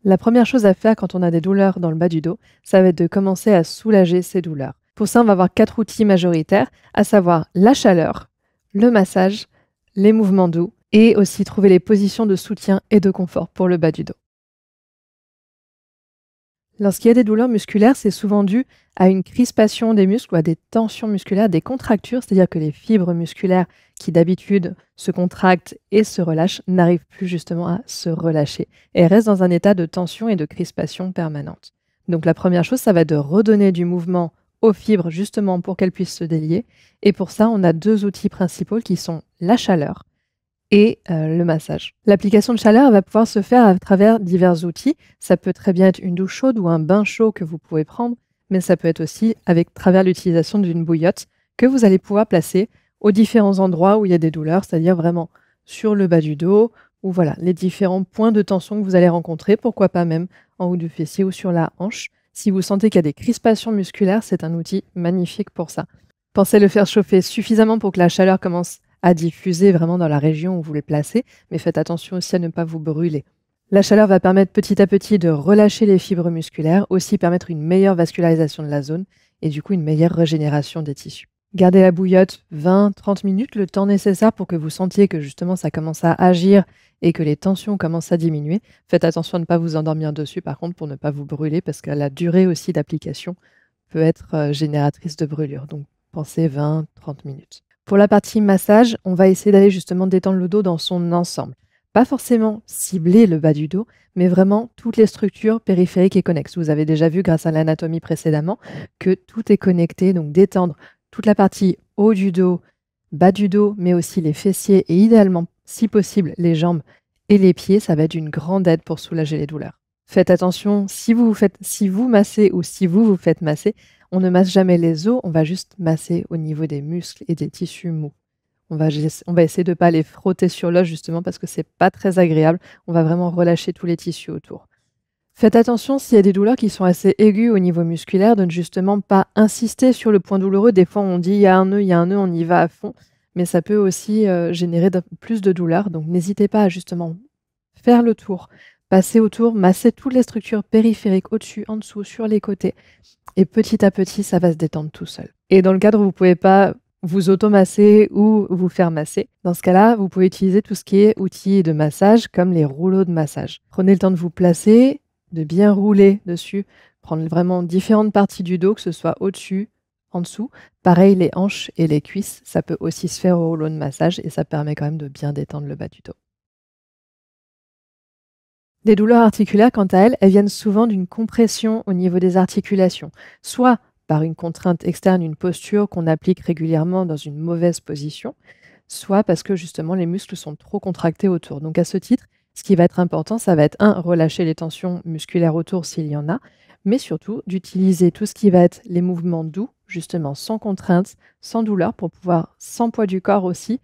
La première chose à faire quand on a des douleurs dans le bas du dos, ça va être de commencer à soulager ces douleurs. Pour ça, on va avoir 4 outils majoritaires, à savoir la chaleur, le massage, les mouvements doux et aussi trouver les positions de soutien et de confort pour le bas du dos. Lorsqu'il y a des douleurs musculaires, c'est souvent dû à une crispation des muscles ou à des tensions musculaires, des contractures, c'est-à-dire que les fibres musculaires qui d'habitude se contractent et se relâchent n'arrivent plus justement à se relâcher et elles restent dans un état de tension et de crispation permanente. Donc la première chose, ça va être de redonner du mouvement aux fibres justement pour qu'elles puissent se délier. Et pour ça, on a 2 outils principaux qui sont la chaleur et le massage. L'application de chaleur, elle va pouvoir se faire à travers divers outils. Ça peut très bien être une douche chaude ou un bain chaud que vous pouvez prendre, mais ça peut être aussi avec travers l'utilisation d'une bouillotte que vous allez pouvoir placer aux différents endroits où il y a des douleurs, c'est-à-dire vraiment sur le bas du dos ou voilà, les différents points de tension que vous allez rencontrer, pourquoi pas même en haut du fessier ou sur la hanche. Si vous sentez qu'il y a des crispations musculaires, c'est un outil magnifique pour ça. Pensez le faire chauffer suffisamment pour que la chaleur commence à diffuser vraiment dans la région où vous les placez, mais faites attention aussi à ne pas vous brûler. La chaleur va permettre petit à petit de relâcher les fibres musculaires, aussi permettre une meilleure vascularisation de la zone et du coup une meilleure régénération des tissus. Gardez la bouillotte 20-30 minutes, le temps nécessaire pour que vous sentiez que justement ça commence à agir et que les tensions commencent à diminuer. Faites attention à ne pas vous endormir dessus par contre pour ne pas vous brûler parce que la durée aussi d'application peut être génératrice de brûlure. Donc pensez 20-30 minutes. Pour la partie massage, on va essayer d'aller justement détendre le dos dans son ensemble. Pas forcément cibler le bas du dos, mais vraiment toutes les structures périphériques et connexes. Vous avez déjà vu grâce à l'anatomie précédemment que tout est connecté, donc détendre toute la partie haut du dos, bas du dos, mais aussi les fessiers et idéalement, si possible, les jambes et les pieds, ça va être une grande aide pour soulager les douleurs. Faites attention, si vous massez ou si vous vous faites masser, on ne masse jamais les os, on va juste masser au niveau des muscles et des tissus mous. On va essayer de ne pas les frotter sur l'os justement parce que c'est pas très agréable. On va vraiment relâcher tous les tissus autour. Faites attention s'il y a des douleurs qui sont assez aiguës au niveau musculaire, de ne justement pas insister sur le point douloureux. Des fois, on dit il y a un nœud, il y a un nœud, on y va à fond, mais ça peut aussi générer plus de douleur. Donc n'hésitez pas à justement faire le tour, passer autour, masser toutes les structures périphériques au-dessus, en dessous, sur les côtés. Et petit à petit, ça va se détendre tout seul. Et dans le cadre où vous ne pouvez pas vous automasser ou vous faire masser, dans ce cas-là, vous pouvez utiliser tout ce qui est outils de massage, comme les rouleaux de massage. Prenez le temps de vous placer, de bien rouler dessus, prendre vraiment différentes parties du dos, que ce soit au-dessus, en dessous. Pareil, les hanches et les cuisses, ça peut aussi se faire au rouleau de massage et ça permet quand même de bien détendre le bas du dos. Les douleurs articulaires, quant à elles, elles viennent souvent d'une compression au niveau des articulations, soit par une contrainte externe, une posture qu'on applique régulièrement dans une mauvaise position, soit parce que justement les muscles sont trop contractés autour. Donc à ce titre, ce qui va être important, ça va être relâcher les tensions musculaires autour s'il y en a, mais surtout d'utiliser tout ce qui va être les mouvements doux, justement sans contrainte, sans douleur, pour pouvoir, sans poids du corps aussi,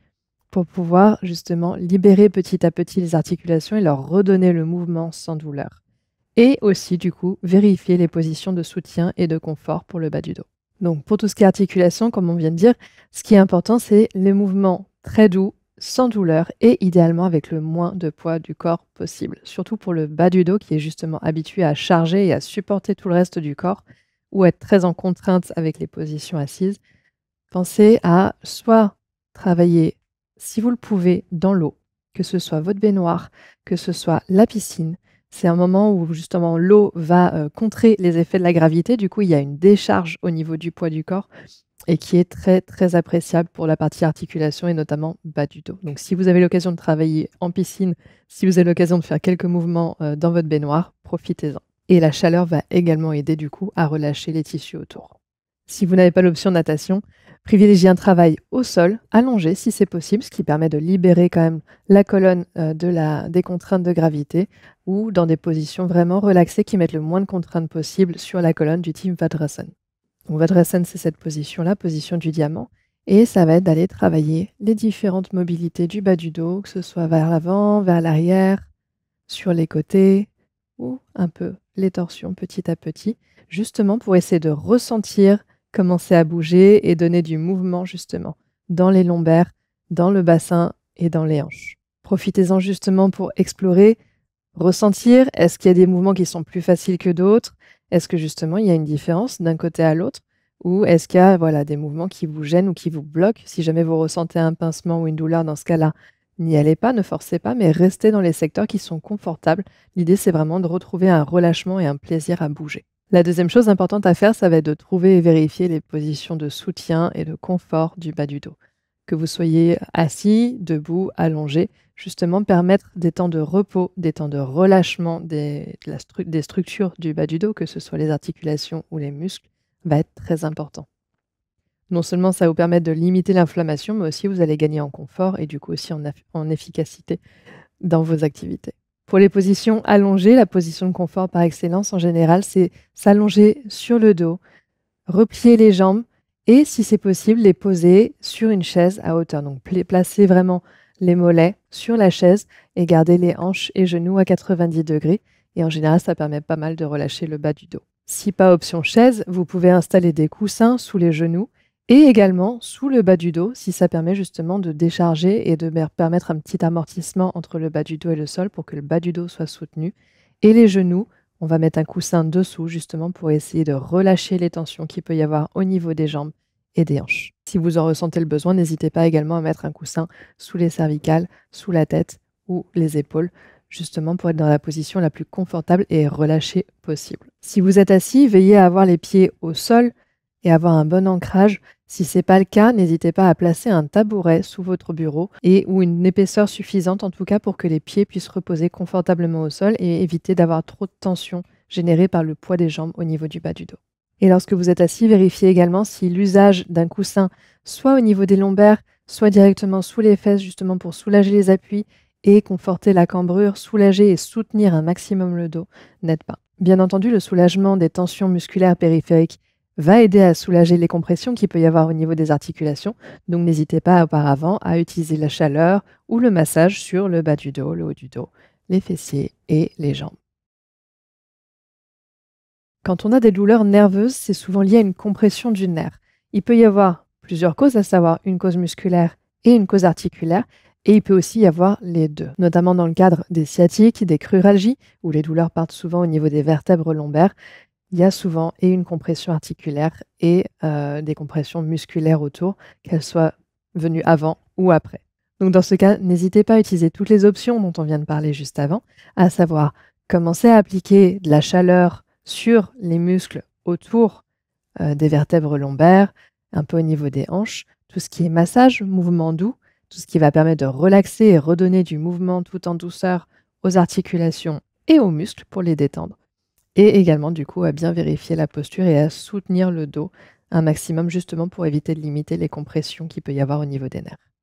pour pouvoir justement libérer petit à petit les articulations et leur redonner le mouvement sans douleur. Et aussi, du coup, vérifier les positions de soutien et de confort pour le bas du dos. Donc, pour tout ce qui est articulation, comme on vient de dire, ce qui est important, c'est les mouvements très doux, sans douleur et idéalement avec le moins de poids du corps possible. Surtout pour le bas du dos qui est justement habitué à charger et à supporter tout le reste du corps ou être très en contrainte avec les positions assises. Pensez à soit travailler, si vous le pouvez, dans l'eau, que ce soit votre baignoire, que ce soit la piscine. C'est un moment où justement l'eau va contrer les effets de la gravité. Du coup, il y a une décharge au niveau du poids du corps et qui est très, très appréciable pour la partie articulation et notamment bas du dos. Donc, si vous avez l'occasion de travailler en piscine, si vous avez l'occasion de faire quelques mouvements dans votre baignoire, profitez-en. Et la chaleur va également aider du coup à relâcher les tissus autour. Si vous n'avez pas l'option natation, privilégiez un travail au sol, allongé si c'est possible, ce qui permet de libérer quand même la colonne des contraintes de gravité ou dans des positions vraiment relaxées qui mettent le moins de contraintes possible sur la colonne du type Vajrasana. Donc Vajrasana, c'est cette position-là, position du diamant, et ça va être d'aller travailler les différentes mobilités du bas du dos, que ce soit vers l'avant, vers l'arrière, sur les côtés ou un peu les torsions petit à petit, justement pour essayer de ressentir commencer à bouger et donner du mouvement justement dans les lombaires, dans le bassin et dans les hanches. Profitez-en justement pour explorer Ressentir, est-ce qu'il y a des mouvements qui sont plus faciles que d'autres? Est-ce que justement il y a une différence d'un côté à l'autre? Ou est-ce qu'il y a voilà, des mouvements qui vous gênent ou qui vous bloquent? Si jamais vous ressentez un pincement ou une douleur, dans ce cas-là, n'y allez pas, ne forcez pas, mais restez dans les secteurs qui sont confortables. L'idée, c'est vraiment de retrouver un relâchement et un plaisir à bouger. La deuxième chose importante à faire, ça va être de trouver et vérifier les positions de soutien et de confort du bas du dos. Que vous soyez assis, debout, allongé, justement permettre des temps de repos, des temps de relâchement des structures du bas du dos, que ce soit les articulations ou les muscles, va être très important. Non seulement ça va vous permettre de limiter l'inflammation, mais aussi vous allez gagner en confort et du coup aussi en efficacité dans vos activités. Pour les positions allongées, la position de confort par excellence en général, c'est s'allonger sur le dos, replier les jambes et si c'est possible, les poser sur une chaise à hauteur. Donc placer vraiment les mollets sur la chaise et garder les hanches et genoux à 90 degrés. Et en général, ça permet pas mal de relâcher le bas du dos. Si pas option chaise, vous pouvez installer des coussins sous les genoux et également sous le bas du dos, si ça permet justement de décharger et de permettre un petit amortissement entre le bas du dos et le sol pour que le bas du dos soit soutenu. Et les genoux, on va mettre un coussin dessous justement pour essayer de relâcher les tensions qu'il peut y avoir au niveau des jambes et des hanches. Si vous en ressentez le besoin, n'hésitez pas également à mettre un coussin sous les cervicales, sous la tête ou les épaules, justement pour être dans la position la plus confortable et relâchée possible. Si vous êtes assis, veillez à avoir les pieds au sol et avoir un bon ancrage. Si ce n'est pas le cas, n'hésitez pas à placer un tabouret sous votre bureau ou une épaisseur suffisante en tout cas pour que les pieds puissent reposer confortablement au sol et éviter d'avoir trop de tension générée par le poids des jambes au niveau du bas du dos. Et lorsque vous êtes assis, vérifiez également si l'usage d'un coussin, soit au niveau des lombaires, soit directement sous les fesses, justement pour soulager les appuis et conforter la cambrure, soulager et soutenir un maximum le dos, n'aide pas. Bien entendu, le soulagement des tensions musculaires périphériques va aider à soulager les compressions qu'il peut y avoir au niveau des articulations, donc n'hésitez pas auparavant à utiliser la chaleur ou le massage sur le bas du dos, le haut du dos, les fessiers et les jambes. Quand on a des douleurs nerveuses, c'est souvent lié à une compression du nerf. Il peut y avoir plusieurs causes, à savoir une cause musculaire et une cause articulaire, et il peut aussi y avoir les deux, notamment dans le cadre des sciatiques, des cruralgies, où les douleurs partent souvent au niveau des vertèbres lombaires. Il y a souvent et une compression articulaire et des compressions musculaires autour, qu'elles soient venues avant ou après. Donc dans ce cas, n'hésitez pas à utiliser toutes les options dont on vient de parler juste avant, à savoir commencer à appliquer de la chaleur sur les muscles autour des vertèbres lombaires, un peu au niveau des hanches, tout ce qui est massage, mouvement doux, tout ce qui va permettre de relaxer et redonner du mouvement tout en douceur aux articulations et aux muscles pour les détendre. Et également, du coup, à bien vérifier la posture et à soutenir le dos un maximum justement pour éviter de limiter les compressions qu'il peut y avoir au niveau des nerfs.